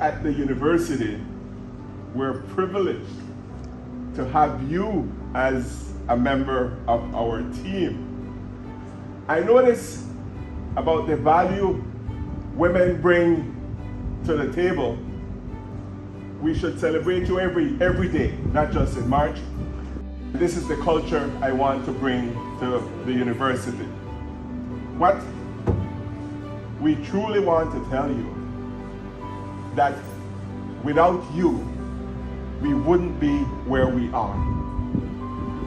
at the university, we're privileged to have you as a member of our team. I notice about the value women bring to the table. We should celebrate you every day, not just in March. This is the culture I want to bring to the university. What we truly want to tell you, that without you, we wouldn't be where we are.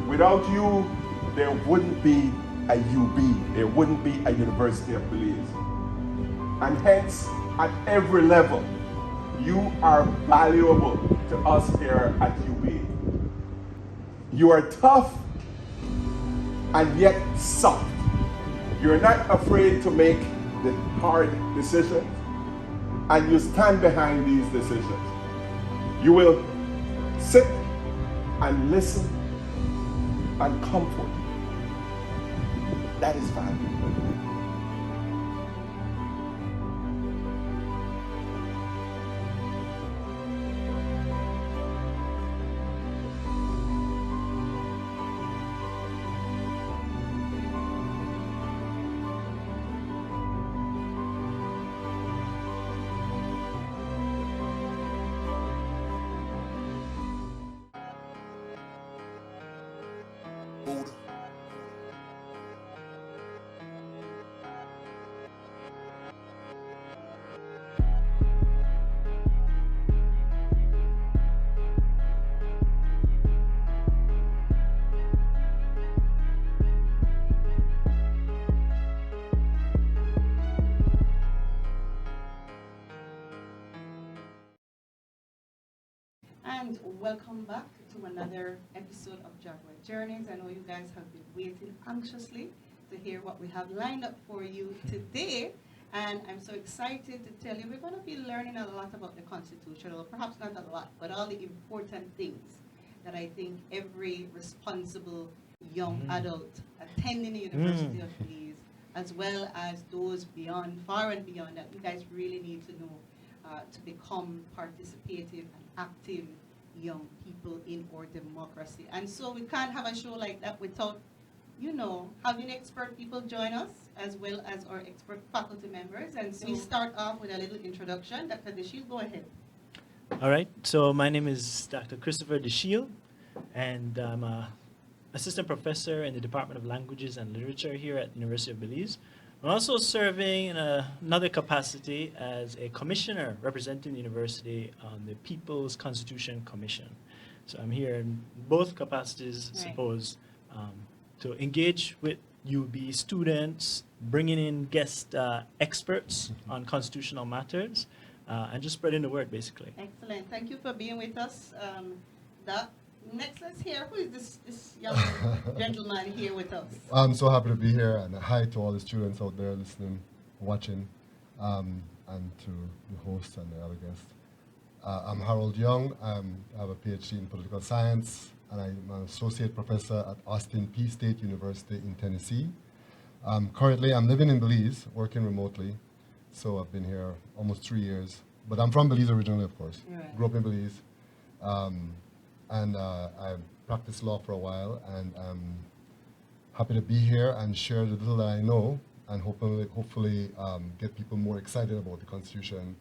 Without you, there wouldn't be a UB, there wouldn't be a University of Belize. And hence, at every level, you are valuable to us here at UB. You are tough and yet soft. You're not afraid to make the hard decisions, and you stand behind these decisions. You will sit and listen and comfort. That is valuable. And welcome back to another episode of Jaguar Journeys. I know you guys have been waiting anxiously to hear what we have lined up for you today. And I'm so excited to tell you we're going to be learning a lot about the Constitution, or perhaps not a lot, but all the important things that I think every responsible young adult attending the University of Belize, as well as those beyond, far and beyond, that you guys really need to know to become participative and active young people in our democracy. And so we can't have a show like that without, having expert people join us, as well as our expert faculty members. And so we start off with a little introduction. Dr. DeShield, go ahead. All right, so my name is Dr. Christopher DeShield, and I'm an assistant professor in the Department of Languages and Literature here at the University of Belize. I'm also serving in another capacity as a commissioner representing the university on the People's Constitution Commission. So I'm here in both capacities, I suppose, to engage with UB students, bringing in guest experts on constitutional matters, and just spreading the word, basically. Excellent. Thank you for being with us, Doc. Next, let's hear, who is this young gentleman here with us? I'm so happy to be here, and hi to all the students out there listening, watching, and to the host and the other guests. I'm Harold Young. I have a PhD in political science, and I'm an associate professor at Austin Peay State University in Tennessee. Currently, I'm living in Belize, working remotely, so I've been here almost 3 years. But I'm from Belize originally, of course. Right. Grew up in Belize. And I practiced law for a while, and I'm happy to be here and share the little that I know, and hopefully get people more excited about the Constitution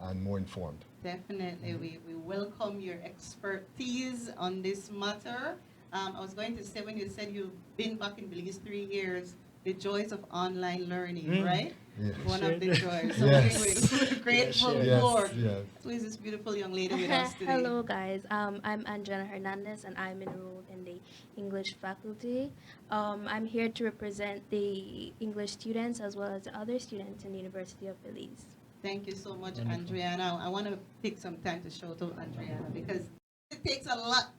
and more informed. Definitely. We welcome your expertise on this matter. I was going to say, when you said you've been back in Belize 3 years, the joys of online learning, right? Yes. One of the joys. So Yes. we're grateful Yes, for. yes. Who is this beautiful young lady with us today? Hello guys, I'm Andrianna Hernandez, and I'm enrolled in the English faculty. I'm here to represent the English students as well as the other students in the University of Belize. Thank you so much, Andrianna. I want to take some time to shout out Andrianna, because it takes a lot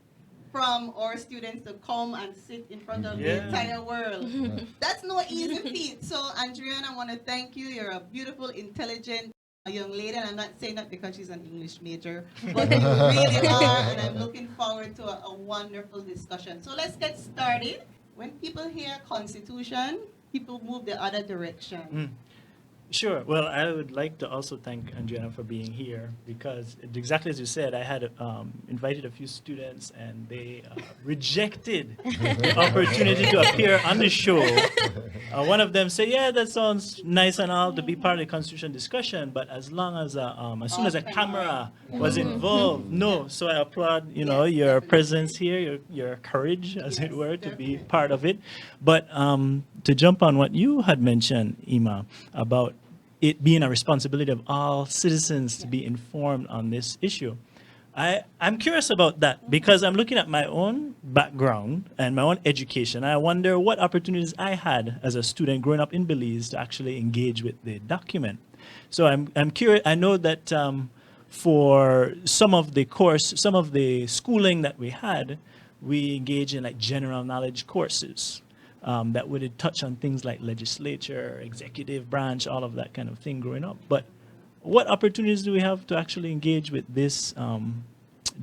from our students to come and sit in front of the entire world. That's no easy feat. So, Andrianna, I want to thank you. You're a beautiful, intelligent young lady, and I'm not saying that because she's an English major, but you really are, and I'm looking forward to a wonderful discussion. So let's get started. When people hear Constitution, people move the other direction. Sure. Well, I would like to also thank Andrianna for being here because, exactly as you said, I had invited a few students and they rejected the opportunity to appear on the show. One of them said, "Yeah, that sounds nice and all to be part of the Constitution discussion, but as soon as a camera was involved, no." So I applaud, your presence here, your courage, as it were, to be part of it. But to jump on what you had mentioned, Ima, about it being a responsibility of all citizens to be informed on this issue. I'm curious about that because I'm looking at my own background and my own education. I wonder what opportunities I had as a student growing up in Belize to actually engage with the document. So I'm curious. I know that for some of the schooling that we had, we engage in like general knowledge courses. That would touch on things like legislature, executive branch, all of that kind of thing growing up. But what opportunities do we have to actually engage with this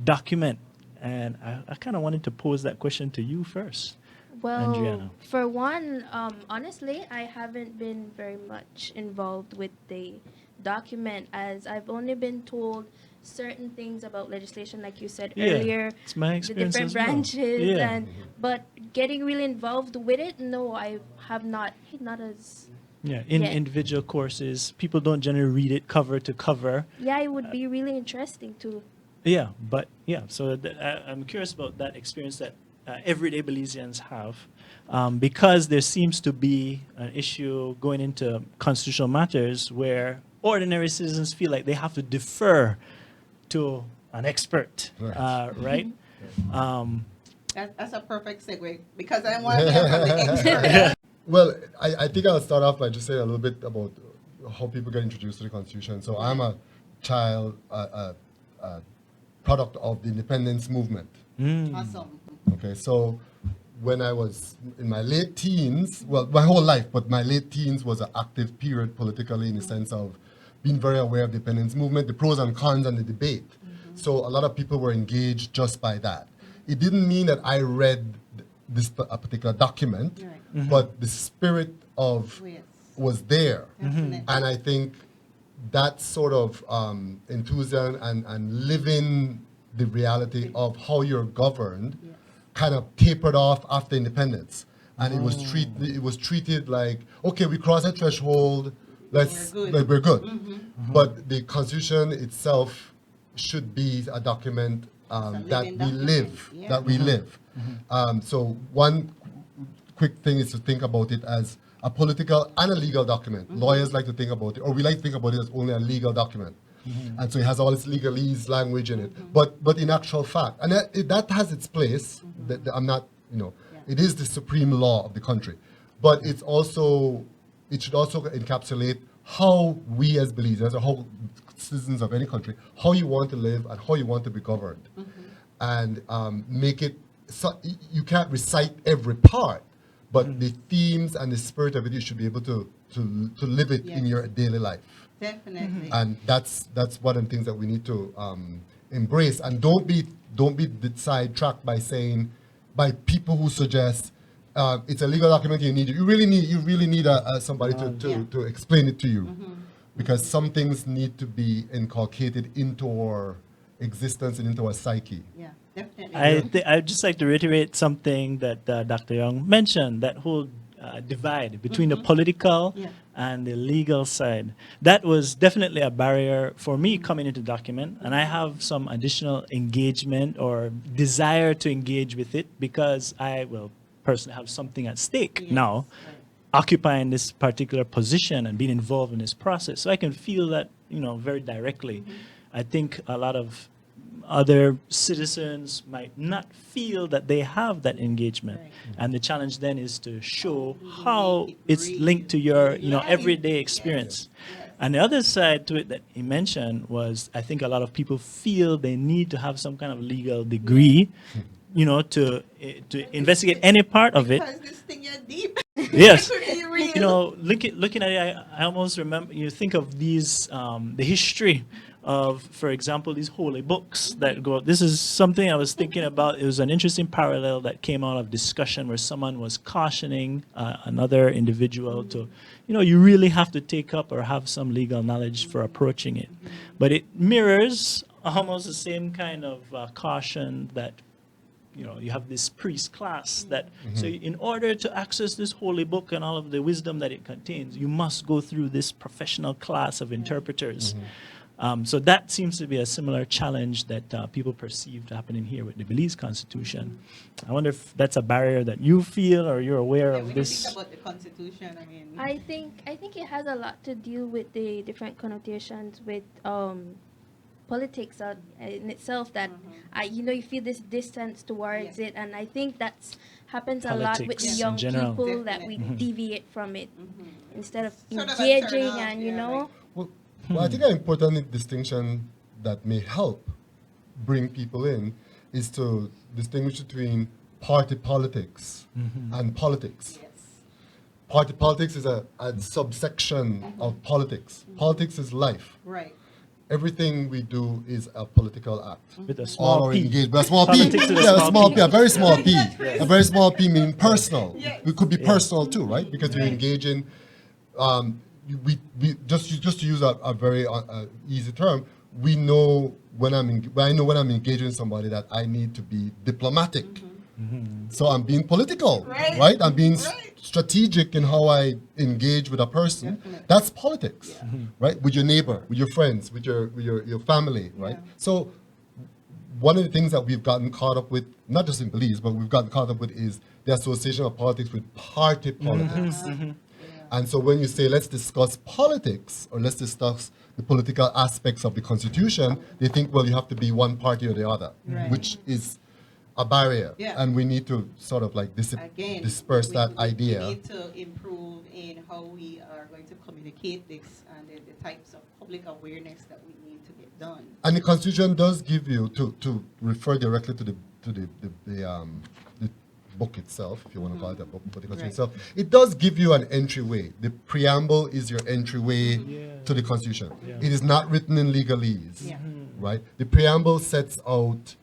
document? And I kind of wanted to pose that question to you first, Well, Andrianna. for one, honestly, I haven't been very much involved with the document as I've only been told certain things about legislation, like you said earlier, it's my the experience different as well. branches, Yeah. but getting really involved with it, no, I have not as. Yeah, in Yeah. individual courses, people don't generally read it cover to cover. Yeah, it would be really interesting to. Yeah, but so I'm curious about that experience that everyday Belizeans have, because there seems to be an issue going into constitutional matters where ordinary citizens feel like they have to defer to an expert, right? That's a perfect segue because I want to hear from the expert. Well, I think I'll start off by just saying a little bit about how people get introduced to the Constitution. So I'm a child, a product of the independence movement. Awesome. Okay, so when I was in my late teens, well, my whole life, but my late teens was an active period politically in the sense of being very aware of the independence movement, the pros and cons and the debate. So a lot of people were engaged just by that. It didn't mean that I read a particular document, Right. but the spirit of Yes. was there. Definitely. And I think that sort of enthusiasm and living the reality of how you're governed Yes. kind of tapered off after independence. And it was treated like, okay, we crossed a threshold, We're good. like we're good. But the Constitution itself should be a document It's a that living we document. live, Yeah. that we live. So one quick thing is to think about it as a political and a legal document. Lawyers like to think about it, or we like to think about it as only a legal document. And so it has all this legalese language in it. But in actual fact, and that has its place. I'm not, it is the supreme law of the country. But it should also encapsulate how we as Belizeans, or how citizens of any country, how you want to live and how you want to be governed. And make it, so you can't recite every part, but the themes and the spirit of it, you should be able to live it in Yes. your daily life. Definitely. And that's one of the things that we need to embrace. And don't be sidetracked by people who suggest it's a legal document you really need somebody to explain it to you, because some things need to be inculcated into our existence and into our psyche. Yeah, definitely. I'd just like to reiterate something that Dr. Young mentioned, that whole divide between the political Yeah. and the legal side. That was definitely a barrier for me coming into the document, and I have some additional engagement or desire to engage with it because I will personally have something at stake Yes, now, right. occupying this particular position and being involved in this process. So I can feel that, very directly. I think a lot of other citizens might not feel that they have that engagement. Right. And the challenge then is to show you how make it it's real linked to your, life. everyday Yes. experience. Yes. And the other side to it that he mentioned was, I think a lot of people feel they need to have some kind of legal degree, to investigate any part of it. Because this thing you're deep. Yes. Pretty real. Looking at it, I almost remember, you think of these, the history of, for example, these holy books that go. This is something I was thinking about. It was an interesting parallel that came out of discussion where someone was cautioning another individual to, you really have to take up or have some legal knowledge for approaching it. But it mirrors almost the same kind of caution that you have this priest class that, so in order to access this holy book and all of the wisdom that it contains, you must go through this professional class of interpreters. So that seems to be a similar challenge that people perceive happening here with the Belize Constitution. I wonder if that's a barrier that you feel or you're aware of when this. you think about the Constitution, I mean... I think it has a lot to do with the different connotations with politics in itself that you feel this distance towards it, and I think that's happens a lot with the Politics young in general. people that we deviate from it instead of Sort of a engaging turn off, and Well, I think an important distinction that may help bring people in is to distinguish between party politics and politics. Yes. Party politics is a subsection of politics. Politics is life. Right. Everything we do is a political act. With a small Or p. engage, but a small p. Politics with a Yeah, a small small p. p, a very small p. A very small p meaning personal. Yes. It could be personal too, right? Because you're engaging. We just to use a very easy term, we know when I know when I'm engaging somebody that I need to be diplomatic. So I'm being political, right? I'm being strategic in how I engage with a person. That's politics, right? With your neighbor, with your friends, with your family, right? So one of the things that we've gotten caught up with, not just in Belize, but we've gotten caught up with is the association of politics with party politics. And so when you say, let's discuss politics or let's discuss the political aspects of the Constitution, they think, well, you have to be one party or the other, which is a barrier. And we need to sort of like disperse that idea. We need to improve in how we are going to communicate this and the types of public awareness that we need to get done. And the Constitution does give you, to refer directly to the book itself, if you want to call it a book, but the Constitution itself, it does give you an entryway. The preamble is your entryway to the Constitution. It is not written in legalese, right? The preamble sets out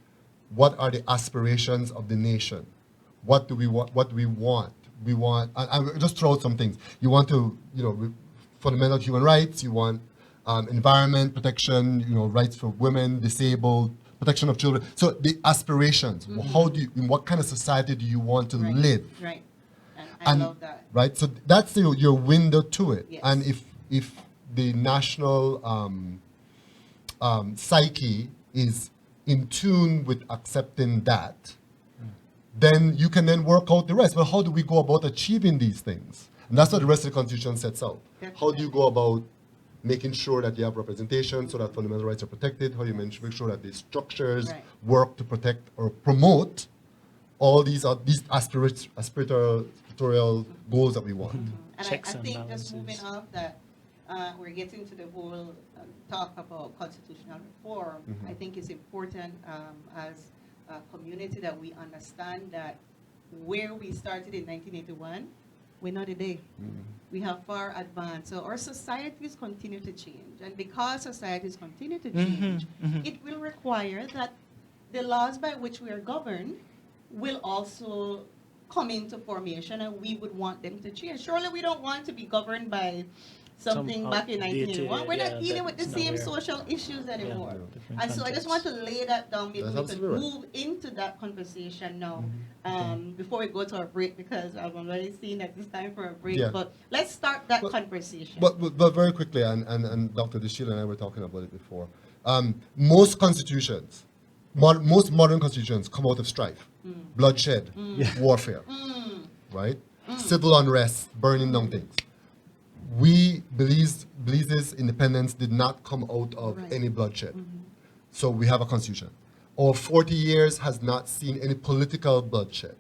what are the aspirations of the nation. What do we want? What do we want? We want, and I'll just throw out some things. You want to, fundamental human rights. You want environment protection. Rights for women, disabled, protection of children. So the aspirations. How do you? In what kind of society do you want to live? Right. And I love that. Right. So that's your window to it. Yes. And if the national psyche is in tune with accepting that, then you can then work out the rest. Well, how do we go about achieving these things? And that's what the rest of the Constitution sets out. How do you go about making sure that you have representation so that fundamental rights are protected? How you make sure that the structures work to protect or promote all these aspirational goals that we want. And I Checks and think balances. just moving off that, we're getting to the whole talk about constitutional reform. I think it's important as a community that we understand that where we started in 1981, we're not today. We have far advanced. So our societies continue to change. And because societies continue to change, it will require that the laws by which we are governed will also come into formation, and we would want them to change. Surely we don't want to be governed by something back in 1981. We're not dealing with the same social issues anymore. And so I just want to lay that down before we can move into that conversation now. Before we go to our break, because I've already seen that it's time for a break. But let's start that conversation. But very quickly, and Dr. DeShield and I were talking about it before. Most constitutions, most modern constitutions come out of strife, bloodshed, warfare, right? Civil unrest, burning down things. Belize's independence did not come out of any bloodshed. So we have a constitution. Our 40 years has not seen any political bloodshed.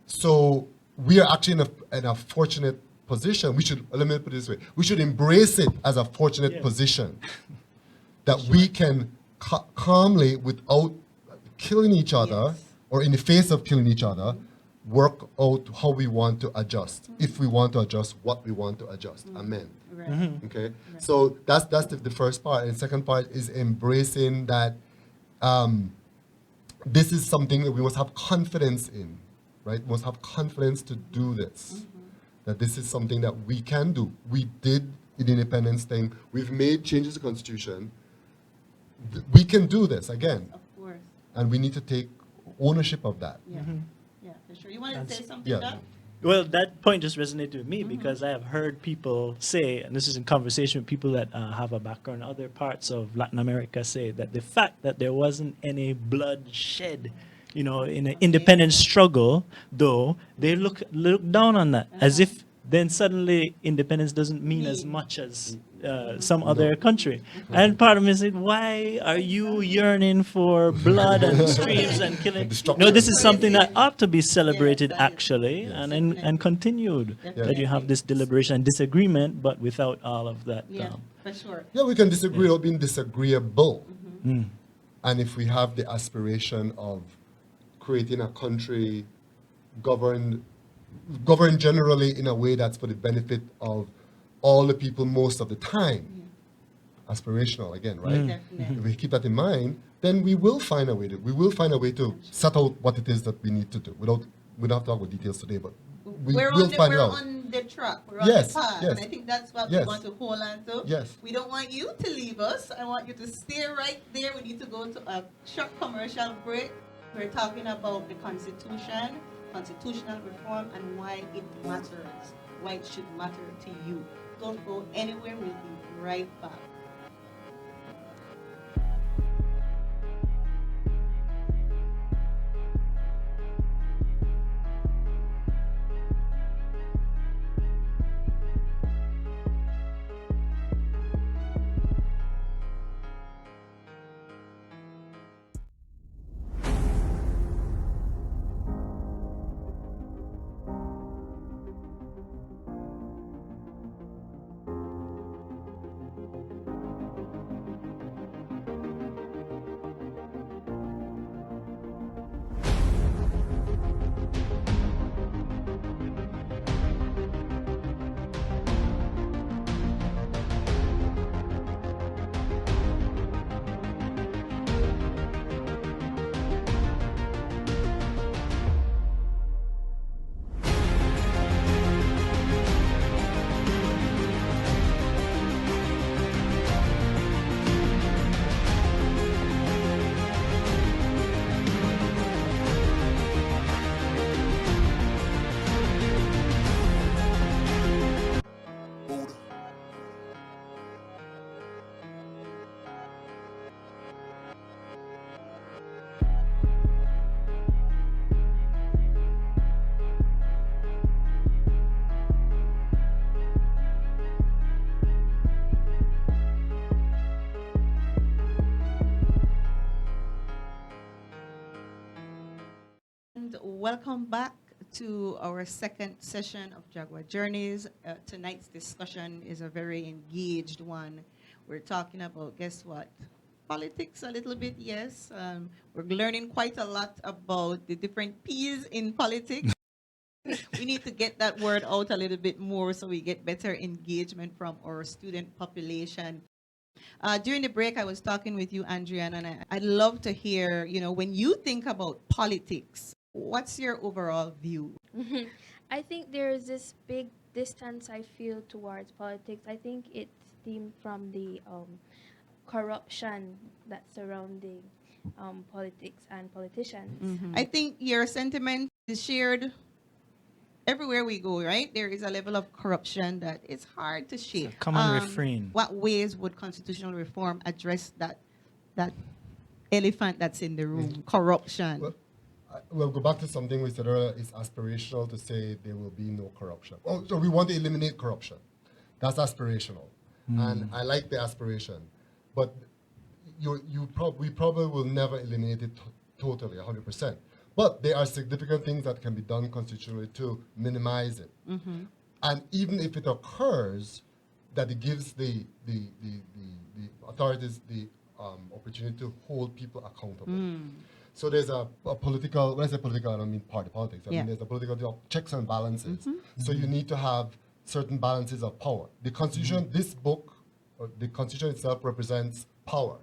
So we are actually in a fortunate position. Let me put it this way, we should embrace it as a fortunate position that we can calmly, without killing each other, or in the face of killing each other, work out how we want to adjust, if we want to adjust, what we want to adjust, amend. Right. Okay, so that's the first part, and second part is embracing that this is something that we must have confidence in, right? We must have confidence to do this. That this is something that we can do. We did in the independence thing. We've made changes to the Constitution. We can do this again, Of course. and we need to take ownership of that. Yeah. Yeah, for sure. You want to say something, Yeah. Doc? Well, that point just resonated with me because I have heard people say, and this is in conversation with people that have a background in other parts of Latin America, say that the fact that there wasn't any blood shed, in an independent struggle, though, they look down on that as if then suddenly independence doesn't mean as much as some other country. And part of me said, why are you yearning for blood and streams and killing? No, this is something that ought to be celebrated Yes, that is- actually and continued. Definitely. That you have this deliberation and disagreement, but without all of that. Yeah, for sure. Yeah, we can disagree without being disagreeable. And if we have the aspiration of creating a country governed generally in a way that's for the benefit of all the people most of the time, aspirational again, right? Definitely. If we keep that in mind, then we will find a way to set out what it is that we need to do. We don't have to talk about details today, but we we're will on the, find we're out. on the track. We're on Yes, the path. yes. And I think that's what we Yes. want to hold on to. Yes. We don't want you to leave us. I want you to stay right there. We need to go to a short commercial break. We're talking about the Constitution, constitutional reform, and why it matters, why it should matter to you. Don't go anywhere. We'll be right back. And welcome back to our second session of Jaguar Journeys. Tonight's discussion is a very engaged one. We're talking about, guess what? Politics a little bit, yes. We're learning quite a lot about the different P's in politics. We need to get that word out a little bit more so we get better engagement from our student population. During the break, I was talking with you, Andrianna, and I'd love to hear, when you think about politics, what's your overall view? I think there is this big distance I feel towards politics. I think it stemmed from the corruption that's surrounding politics and politicians. I think your sentiment is shared everywhere we go, right? There is a level of corruption that it's hard to shake. Common refrain. What ways would constitutional reform address that elephant that's in the room? Corruption. We'll go back to something we said earlier. It's aspirational to say there will be no corruption. Oh, so we want to eliminate corruption. That's aspirational. And I like the aspiration. But we probably will never eliminate it totally, 100%. But there are significant things that can be done constitutionally to minimize it. And even if it occurs, that it gives the authorities the opportunity to hold people accountable. So there's a political, when I say political, I don't mean party politics. I Yeah. mean there's a political checks and balances. So you need to have certain balances of power. The Constitution, this book, or the Constitution itself represents power.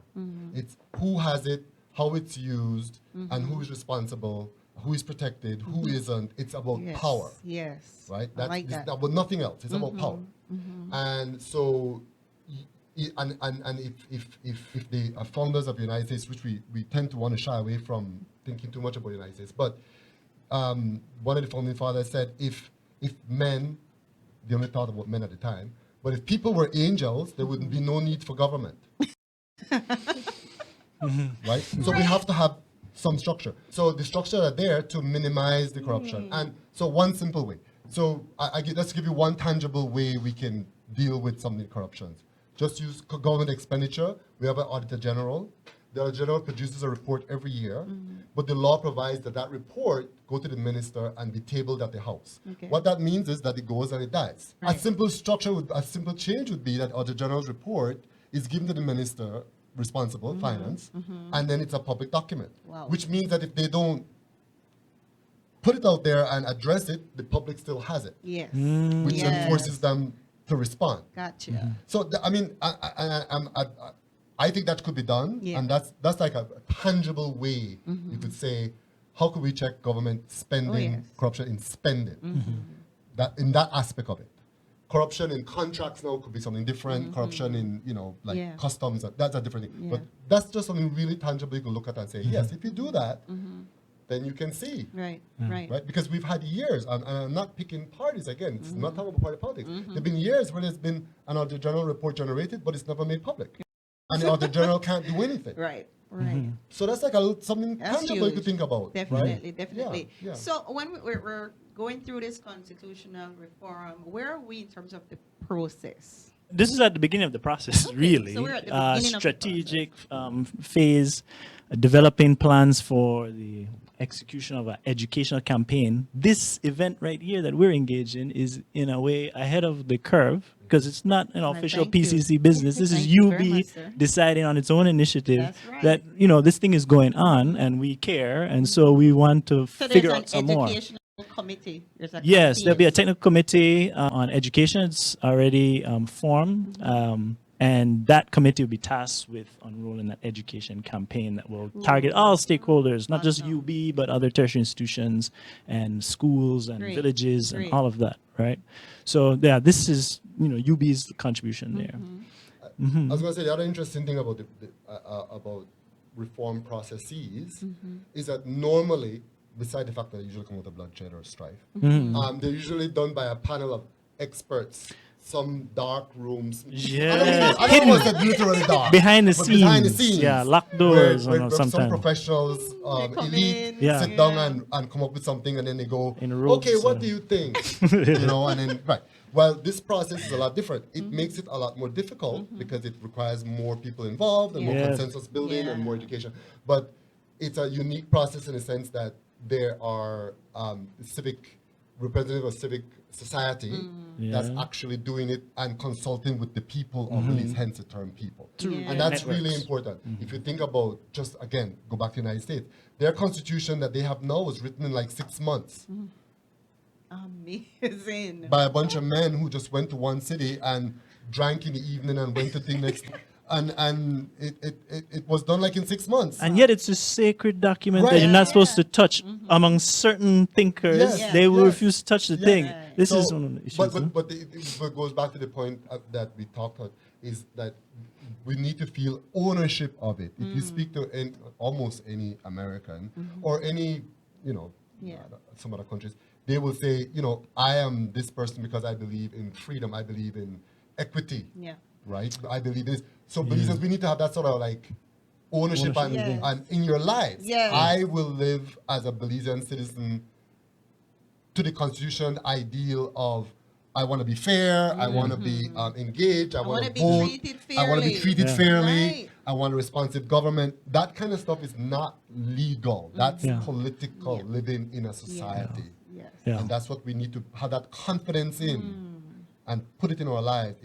It's who has it, how it's used, and who is responsible, who is protected, who isn't. It's about Yes. power, Yes. right? I like it's that. about nothing else. It's about power. And so, and if the founders of the United States, which we tend to want to shy away from thinking too much about the United States, but one of the founding fathers said, if men, they only thought about men at the time, but if people were angels, there would be no need for government. Right? So we have to have some structure. So the structures are there to minimize the corruption. And so one simple way. So let's give you one tangible way we can deal with some of the corruptions. Just use government expenditure. We have an Auditor General. The Auditor General produces a report every year, but the law provides that report go to the minister and be tabled at the House. Okay. What that means is that it goes and it dies. Right. A simple change would be that Auditor General's report is given to the minister responsible, finance, and then it's a public document. Wow. Which means that if they don't put it out there and address it, the public still has it, Yes. which then forces them to respond. Gotcha. So I mean, I think that could be done, Yeah. and that's like a tangible way you could say, how could we check government spending, yes. corruption in spending, that in that aspect of it. Corruption in contracts now could be something different. Corruption in Yeah. customs, that's a different thing. Yeah. But that's just something really tangible you can look at and say, yes, if you do that, then you can see. Right. Right. Right? Because we've had years, and I'm not picking parties again, it's not talking about party politics. There have been years where there's been an Auditor General report generated, but it's never made public. And the Auditor General can't do anything. Right. Right. So that's like something That's tangible you huge. could think about. Definitely, right? definitely. Yeah, yeah. So when we're going through this constitutional reform, where are we in terms of the process? This is at the beginning of the process, Okay, really. so we're at the beginning of the Strategic phase, developing plans for the execution of an educational campaign. This event right here that we're engaged in is, in a way, ahead of the curve because it's not an official thank you. PCC business. This is Thank you very UB much, sir. deciding on its own initiative That's right. that, this thing is going on and we care. And so we want to So figure there's out some an more. educational committee. There's a Yes, there'll be a committee. technical committee on education. It's already formed. And that committee will be tasked with unrolling that education campaign that will target all stakeholders, not just Awesome. UB, but other tertiary institutions and schools and Great, villages great. and all of that, right? So, yeah, this is, UB's contribution there. I was going to say the other interesting thing about about reform processes is that normally, beside the fact that they usually come out of bloodshed or strife, they're usually done by a panel of experts. Some dark rooms. Yeah. I don't want to say literally dark. Behind the but behind the scenes. scenes. Yeah, locked doors, Where some sometimes. professionals, come elite, in, Yeah. sit down and come up with something, and then they go, In robes, okay, what do you think? And then, right. Well, this process is a lot different. It makes it a lot more difficult because it requires more people involved and more Yes. consensus building and Yeah. more education. But it's a unique process in the sense that there are civic representative of civic society that's Yeah. actually doing it and consulting with the people of Belize, hence the term people. Yeah. And that's really Networks. important. If you think about, just again, go back to the United States, their constitution that they have now was written in like 6 months Amazing. by a bunch of men who just went to one city and drank in the evening and went to the next. And it was done like in 6 months. And yet it's a sacred document that Right. you're not supposed to touch among certain thinkers. Yes, They will yes. refuse to touch the Yeah. thing. Right. This So, is one of the issues. but it goes back to the point that we talked about, is that we need to feel ownership of it. If you speak to almost any American or any, Yeah. some other countries, they will say, I am this person because I believe in freedom, I believe in equity, Yeah. right? I believe in this. So Belizeans, we need to have that sort of like ownership and, Yes. and in your lives. Yes. I will live as a Belizean citizen to the Constitution ideal of I want to be fair, I want to be engaged, I want wanna to be vote, treated I want to be fairly. treated Yeah. fairly, Right. I want a responsive government. That kind of stuff is not legal. That's Yeah. political Yeah. living in a society. Yes. Yeah. And that's what we need to have that confidence in and put it in our lives,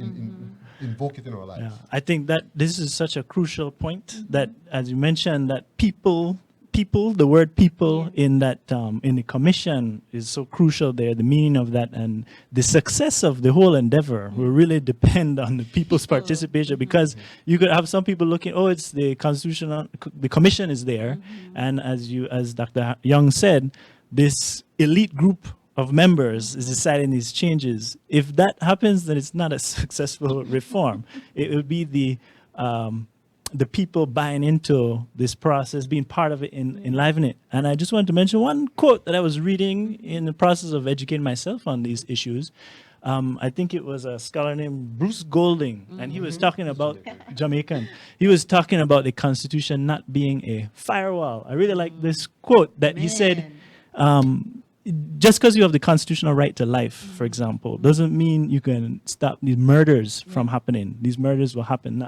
invoke it in our lives. Yeah, I think that this is such a crucial point that, as you mentioned, that people people, the word people in that in the commission is so crucial there. The meaning of that and the success of the whole endeavor will really depend on the people's participation, because you could have some people looking, oh, it's the constitutional, the commission is there, and as Dr. Young said, this elite group of members is deciding these changes. If that happens, then it's not a successful reform. It would be the people buying into this process, being part of it, enlivening it. And I just wanted to mention one quote that I was reading in the process of educating myself on these issues. I think it was a scholar named Bruce Golding, and he was talking about Jamaican. He was talking about the Constitution not being a firewall. I really like this quote that he said, just because you have the constitutional right to life, for example, doesn't mean you can stop these murders from happening. These murders will happen,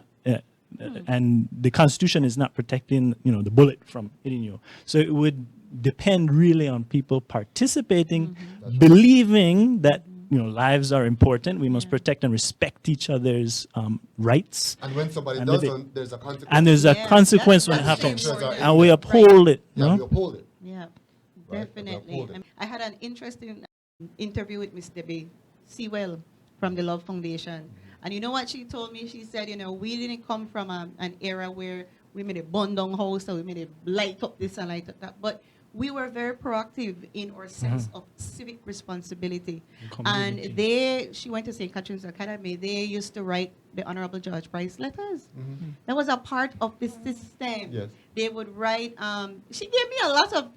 and the Constitution is not protecting, the bullet from hitting you. So it would depend really on people participating, believing that lives are important. We must protect and respect each other's rights. And when somebody doesn't, there's a consequence. And there's a consequence when it happens, and we uphold it. Yeah, we uphold it. Yeah, Right, definitely. I had an interesting interview with Miss Debbie Sewell from the Love Foundation. And you know what she told me? She said, we didn't come from an era where we made a bond down house or we made a light up this and light up that. But we were very proactive in our sense of civic responsibility. And she went to St. Catherine's Academy. They used to write the Honorable George Price letters. That was a part of the system. Yes. They would write, she gave me a lot of,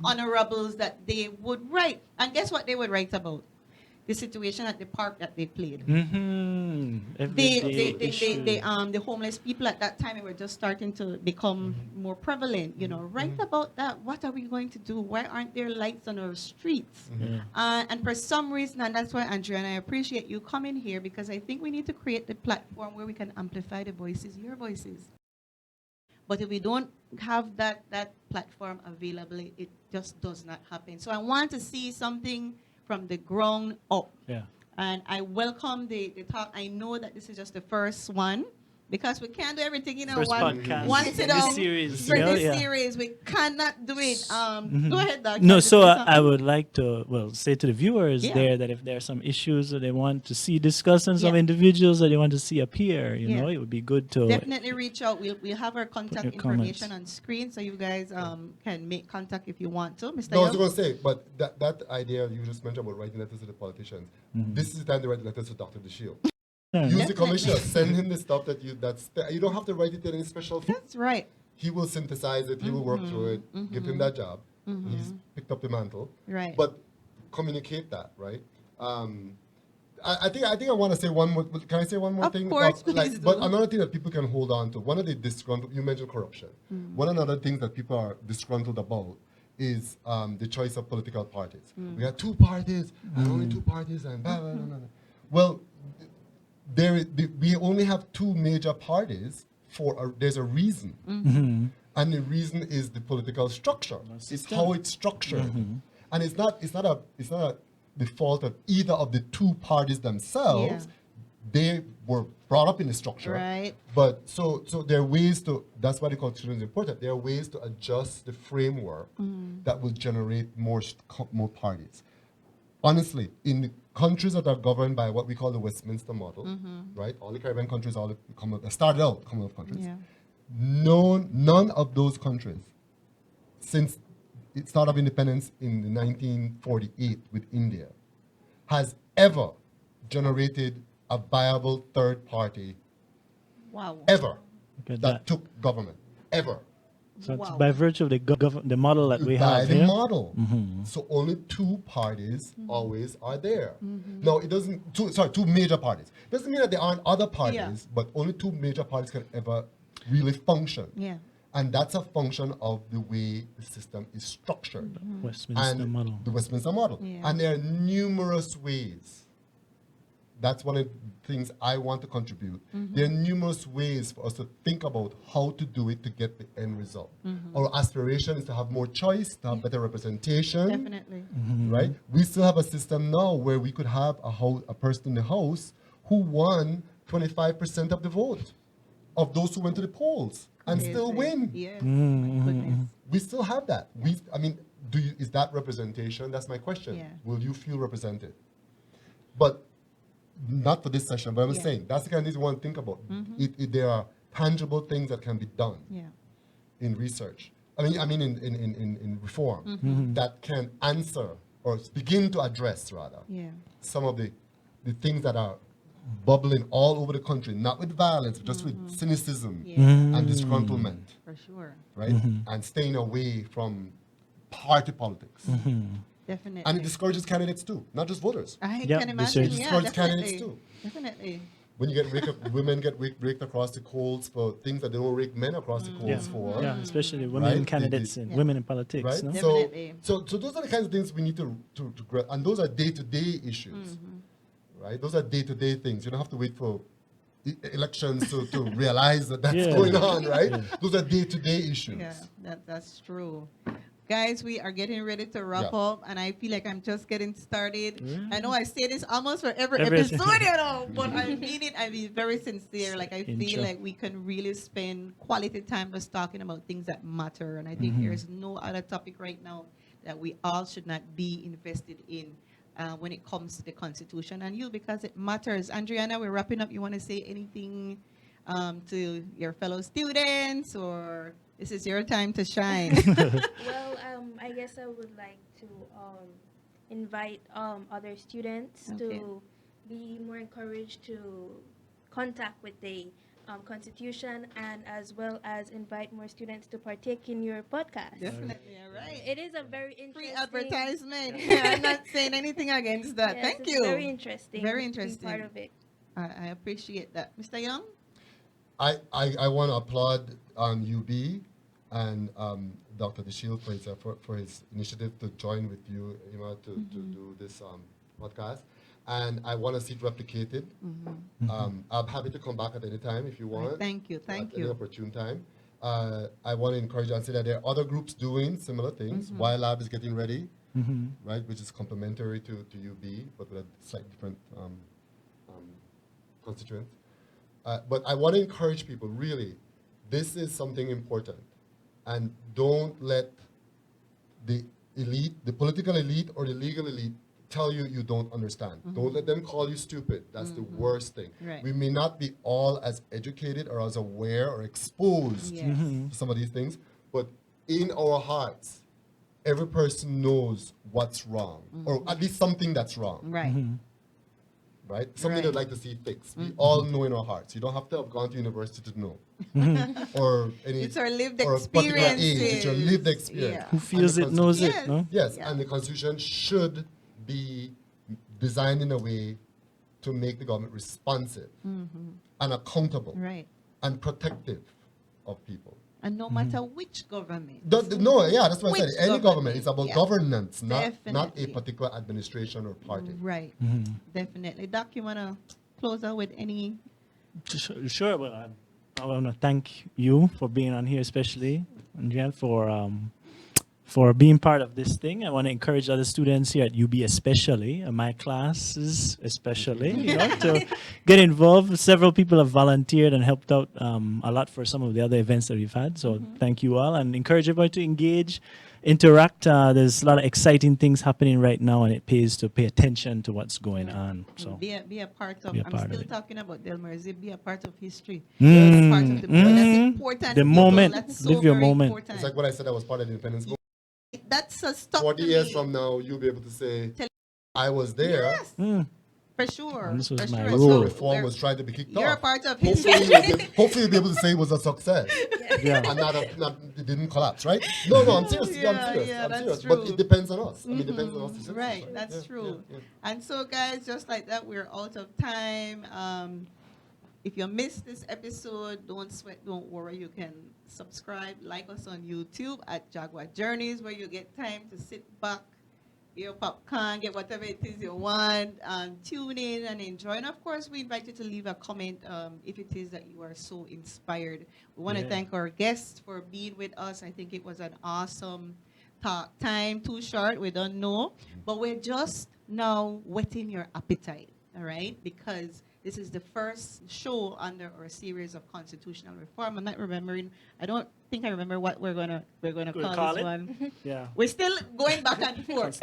honorables that they would write. And guess what they would write about? The situation at the park that they played. The homeless people at that time were just starting to become more prevalent. Write about that. What are we going to do? Why aren't there lights on our streets? And for some reason, and that's why, Andrea, and I appreciate you coming here, because I think we need to create the platform where we can amplify the voices, your voices. But if we don't have that platform available, it just does not happen. So I want to see something from the ground up. Yeah. And I welcome the talk. I know that this is just the first one, because we can't do everything in first one sit down. Series. For this series, we cannot do it. Go ahead, Doc. No, so I would like to, say to the viewers there that if there are some issues that they want to see discussed and some individuals that they want to see appear, it would be good to definitely reach out. We'll have our contact information on screen, so you guys can make contact if you want to. Mr. No, I was going to say, but that idea you just mentioned about writing letters to the politicians, this is the time to write letters to Dr. DeShield. Use the commissioner. Send him the stuff that you don't have to write it in any special. That's right. He will synthesize it. He will work through it. Give him that job. He's picked up the mantle. Right. But communicate that, right? I think I want to say one more. Can I say one more thing? Of course, please do. But another thing that people can hold on to. One of the disgruntled. You mentioned corruption. One of the other things that people are disgruntled about is the choice of political parties. We have two parties and only two parties and blah blah blah blah. Well, we only have two major parties there's a reason, and the reason is the political structure. It's how it's structured, and it's not the fault of either of the two parties themselves. They were brought up in the structure, right? But so there are ways to. That's why the Constitution is important. There are ways to adjust the framework that will generate more parties. Honestly, in the countries that are governed by what we call the Westminster model, right? All the Caribbean countries, all the started out Commonwealth countries. Yeah. None of those countries, since its start of independence in 1948 with India, has ever generated a viable third party. Wow. Ever that took government ever. So it's by virtue of the model that we have the here. model. So only two parties always are there. No, it doesn't. Two major parties. Doesn't mean that there aren't other parties, but only two major parties can ever really function. Yeah. And that's a function of the way the system is structured. Westminster model. The Westminster model. Yeah. And there are numerous ways. That's one of the things I want to contribute. There are numerous ways for us to think about how to do it to get the end result. Our aspiration is to have more choice, to have better representation. Definitely. Right? We still have a system now where we could have a person in the House who won 25% of the vote of those who went to the polls and still Crazy. win. Yes. My goodness. We still have that. Is that representation? That's my question. Yeah. Will you feel represented? But not for this session, but I'm Yeah. saying that's the kind of things we want to think about. There are tangible things that can be done Yeah. in research. In reform that can answer or begin to address rather Yeah. some of the things that are bubbling all over the country, not with violence, but just with cynicism Yeah. and disgruntlement, For sure. right? And staying away from party politics. Definitely. And it discourages candidates too, not just voters. I Yeah, can this imagine. is- It Yeah, discourages definitely. candidates too. Definitely. When you get women get raked across the coals for things that they don't rake men across the coals Yeah. for. Yeah, especially women Right? candidates and Yeah. women in politics. Right? No? Definitely. So those are the kinds of things we need to and those are day-to-day issues. Right? Those are day-to-day things. You don't have to wait for elections to realize that that's Yeah. going on, right? Those are day-to-day issues. Yeah, that's true. Guys, we are getting ready to wrap Yeah. up, and I feel like I'm just getting started. I know I say this almost for every Every- episode, you know, but I mean it. I mean very sincere. Like I feel Intro. like we can really spend quality time just talking about things that matter, and I think there's no other topic right now that we all should not be invested in. When it comes to the Constitution and you, because it matters. Andrianna, we're wrapping up. You want to say anything to your fellow students, or this is your time to shine? Well, I guess I would like to invite other students Okay. to be more encouraged to contact with the Constitution, and as well as invite more students to partake in your podcast. Definitely, all right. It is a very interesting Free advertisement. Yeah, I'm not saying anything against that. Yes, Thank it's you. Very interesting. Very to be interesting. part of it. I appreciate that. Mr. Young? I want to applaud UB and Dr. DeShield for his initiative to join with you, to do this podcast. And I want to see it replicated. I'm happy to come back at any time if you want. Thank you. At Thank any you. opportune time. I want to encourage you and say that there are other groups doing similar things. YLab is getting ready, right, which is complementary to UB, but with a slightly different constituent. But I want to encourage people, really, this is something important. And don't let the elite, the political elite or the legal elite, tell you you don't understand. Don't let them call you stupid. That's the worst thing. Right. We may not be all as educated or as aware or exposed Yes. to some of these things, but in our hearts, every person knows what's wrong, or at least something that's wrong. Right. Right? Something Right. they'd like to see fixed. We all know in our hearts. You don't have to have gone to university to know. Or any It's our lived or a particular age. experiences. It's your lived experience. Yeah. Who feels And it the knows Yes. it, no? Yes, Yeah. and the Constitution should be designed in a way to make the government responsive and accountable Right. and protective of people. And no matter which government. No, yeah, that's what I said. Which Any government, it's about yeah. governance, not a Definitely. particular administration or party. Right. Definitely. Doc, you want to close out with any? Sure. Well, I want to thank you for being on here, especially, Andrian, for being part of this thing. I want to encourage other students here at UB, especially, and my classes especially, to get involved. Several people have volunteered and helped out a lot for some of the other events that we've had. So thank you all, and encourage everybody to engage, interact. There's a lot of exciting things happening right now, and it pays to pay attention to what's going on. So Be a part of. Be a I'm part of still it. talking about Delmerzi. Be a part of history. Mm, Be a part of the moment. That's mm. important. The people. moment. That's so Live your very moment. important. It's like what I said, I was part of the independence movement. That's a stop 40 to years me. from now, you'll be able to say, Tell- I was there. Yes, Mm. for sure. And this was for my sure. But rule. the So reform we're- was trying to be kicked You're a off. part of Hopefully, history. hopefully you'll be able to say it was a success. Yeah. And not it didn't collapse, right? No, I'm serious. I'm Yeah, serious. yeah, I'm that's serious. true. But it depends on us. I mean, it depends on us. to citizens, Right, that's Yeah, true. yeah. And so, guys, just like that, we're out of time. If you missed this episode, don't sweat, don't worry. You can subscribe, like us on YouTube at Jaguar Journeys, where you get time to sit back, get your popcorn, get whatever it is you want, tune in and enjoy. And of course, we invite you to leave a comment if it is that you are so inspired. We want to Yeah. thank our guests for being with us. I think it was an awesome talk time. Too short, we don't know. But we're just now whetting your appetite. all right? Because this is the first show under our series of constitutional reform. I'm not remembering. I don't think I remember what we're gonna We'll call call this it? one. Yeah. We're still going back and forth,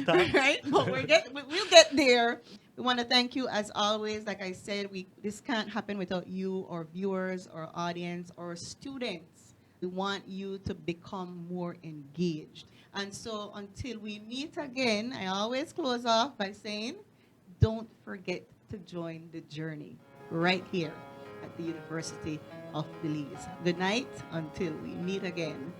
Time. right? But we'll get there. We want to thank you as always. Like I said, this can't happen without you, or viewers, or audience, or students. We want you to become more engaged. And so until we meet again, I always close off by saying, don't forget to join the journey right here at the University of Belize. Good night until we meet again.